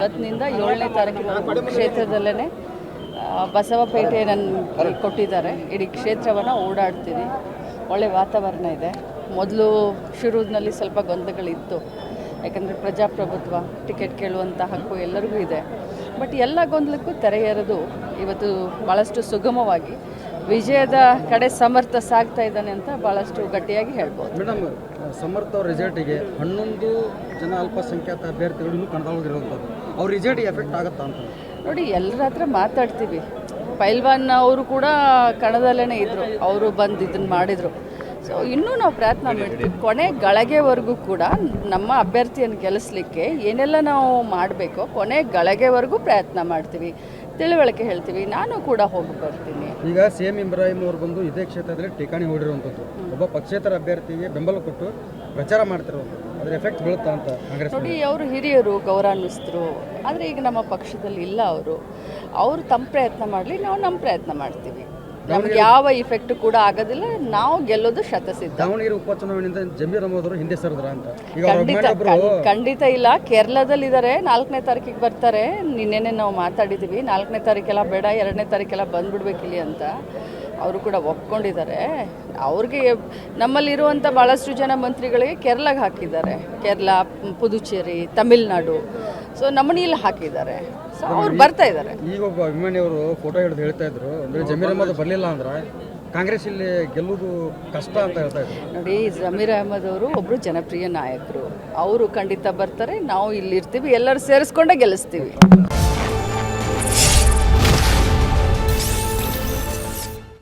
ಇವತ್ತಿನಿಂದ 7ನೇ ತಾರೀಕಿನ ಕ್ಷೇತ್ರದಲ್ಲೇ ಬಸವಪೇಟೆ ನನ್ನ ಕೊಟ್ಟಿದ್ದಾರೆ. ಇಡೀ ಕ್ಷೇತ್ರವನ್ನು ಓಡಾಡ್ತೀನಿ. ಒಳ್ಳೆ ವಾತಾವರಣ ಇದೆ. ಮೊದಲು ಶುರುವಿನಲ್ಲಿ ಸ್ವಲ್ಪ ಗೊಂದಲಗಳಿತ್ತು, ಯಾಕಂದರೆ ಪ್ರಜಾಪ್ರಭುತ್ವ, ಟಿಕೆಟ್ ಕೇಳುವಂಥ ಹಕ್ಕು ಎಲ್ಲರಿಗೂ ಇದೆ. ಬಟ್ ಎಲ್ಲ ಗೊಂದಲಕ್ಕೂ ತೆರೆ ಎರೆದು ಇವತ್ತು ಭಾಳಷ್ಟು ಸುಗಮವಾಗಿ ವಿಜಯದ ಕಡೆ ಸಮರ್ಥ ಸಾಗ್ತಾ ಇದ್ದಾನೆ ಅಂತ ಭಾಳಷ್ಟು ಗಟ್ಟಿಯಾಗಿ ಹೇಳ್ಬೋದು. ಮೇಡಮ್, ಸಮರ್ಥ ಅವ್ರ ರಿಸಲ್ಟಿಗೆ 11 ಜನ ಅಲ್ಪಸಂಖ್ಯಾತ ಅಭ್ಯರ್ಥಿಗಳು ಇನ್ನೂ ಕಣದೊಳಗಿರುವಂಥದ್ದು, ಅವ್ರ ರಿಸಲ್ಟ್ ಎಫೆಕ್ಟ್ ಆಗುತ್ತಾ ಅಂತ ನೋಡಿ. ಎಲ್ಲರ ಹತ್ರ ಮಾತಾಡ್ತೀವಿ. ಪೈಲ್ವಾನ್ ಅವರು ಕೂಡ ಕಣದಲ್ಲೇ ಇದ್ದರು, ಅವರು ಬಂದು ಇದನ್ನು ಮಾಡಿದರು. ಸೊ ಇನ್ನೂ ನಾವು ಪ್ರಯತ್ನ ಮಾಡ್ತೀವಿ. ಕೊನೆ ಗಳಿಗೆವರೆಗೂ ಕೂಡ ನಮ್ಮ ಅಭ್ಯರ್ಥಿಯನ್ನು ಗೆಲ್ಲಿಸಲಿಕ್ಕೆ ಏನೆಲ್ಲ ನಾವು ಮಾಡಬೇಕೋ ಕೊನೆ ಗಳಿಗೆವರೆಗೂ ಪ್ರಯತ್ನ ಮಾಡ್ತೀವಿ, ತಿಳುವಳಿಕೆ ಹೇಳ್ತೀವಿ. ನಾನು ಕೂಡ ಹೋಗಿ ಬರ್ತೀನಿ. ಈಗ ಸಿ.ಎಂ. ಇಬ್ರಾಹಿಂ ಅವರು ಬಂದು ಇದೇ ಕ್ಷೇತ್ರದಲ್ಲಿ ಠಿಕಾಣಿ ಹೂಡಿರುವಂಥದ್ದು, ಒಬ್ಬ ಪಕ್ಷೇತರ ಅಭ್ಯರ್ಥಿಗೆ ಬೆಂಬಲ ಕೊಟ್ಟು ಪ್ರಚಾರ ಮಾಡ್ತಿರುವಂಥದ್ದು, ಅದರ ಎಫೆಕ್ಟ್ ಬೀಳುತ್ತಾ ಅಂತ ಕಾಂಗ್ರೆಸ್ ನೋಡಿ. ಅವರು ಹಿರಿಯರು, ಗೌರವಾನ್ವಿಸ್ತರು. ಆದರೆ ಈಗ ನಮ್ಮ ಪಕ್ಷದಲ್ಲಿ ಇಲ್ಲ. ಅವರು ತಮ್ಮ ಪ್ರಯತ್ನ ಮಾಡಲಿ, ನಾವು ನಮ್ಮ ಪ್ರಯತ್ನ ಮಾಡ್ತೀವಿ. ನಮ್ಗೆ ಯಾವ ಇಫೆಕ್ಟ್ ಕೂಡ ಆಗೋದಿಲ್ಲ. ನಾವು ಗೆಲ್ಲೋದು ಶತಸಿದ್ಧ. ದಾವಣಗೆರೆ ಉಪಚುನಾವಣೆಯಿಂದ ಜಮೀರ್ ಅಹಮದ್ ಅವರು ಹಿಂದೆ ಸರಿದ್ರ ಅಂತ ಖಂಡಿತ ಇಲ್ಲ. ಕೇರಳದಲ್ಲಿ ಇದ್ದಾರೆ. 4ನೇ ತಾರೀಕಿಗೆ ಬರ್ತಾರೆ. ನಿನ್ನೆನೆ ನಾವು ಮಾತಾಡಿದ್ದೀವಿ. 4ನೇ ತಾರೀಕೆಲ್ಲ ಬೇಡ, 2ನೇ ತಾರೀಕೆಲ್ಲ ಬಂದ್ಬಿಡ್ಬೇಕಿಲ್ಲಿ ಅಂತ ಅವರು ಕೂಡ ಒಪ್ಕೊಂಡಿದ್ದಾರೆ. ಅವ್ರಿಗೆ ನಮ್ಮಲ್ಲಿರುವಂಥ ಭಾಳಷ್ಟು ಜನ ಮಂತ್ರಿಗಳಿಗೆ ಕೇರಳಗೆ ಹಾಕಿದ್ದಾರೆ. ಕೇರಳ, ಪುದುಚೇರಿ, ತಮಿಳ್ನಾಡು. ಸೊ ನಮ್ಮನ್ನ ಇಲ್ಲಿ ಹಾಕಿದ್ದಾರೆ. ಸೊ ಅವ್ರು ಬರ್ತಾ ಇದ್ದಾರೆ. ಈಗ ಒಬ್ಬ ಅಭಿಮಾನಿಯವರು ಫೋಟೋ ಹಿಡಿದು ಹೇಳ್ತಾ ಇದ್ರು, ಅಂದರೆ ಜಮೀರ್ ಅಹಮದ್ ಬರಲಿಲ್ಲ ಅಂದ್ರೆ ಕಾಂಗ್ರೆಸ್ ಇಲ್ಲಿ ಗೆಲ್ಲುವುದು ಕಷ್ಟ ಅಂತ ಹೇಳ್ತಾ ಇದ್ರು. ನೋಡಿ, ಜಮೀರ್ ಅಹಮದ್ ಅವರು ಒಬ್ಬರು ಜನಪ್ರಿಯ ನಾಯಕರು. ಅವರು ಖಂಡಿತ ಬರ್ತಾರೆ. ನಾವು ಇಲ್ಲಿರ್ತೀವಿ. ಎಲ್ಲರೂ ಸೇರಿಸ್ಕೊಂಡೇ ಗೆಲ್ಲಿಸ್ತೀವಿ.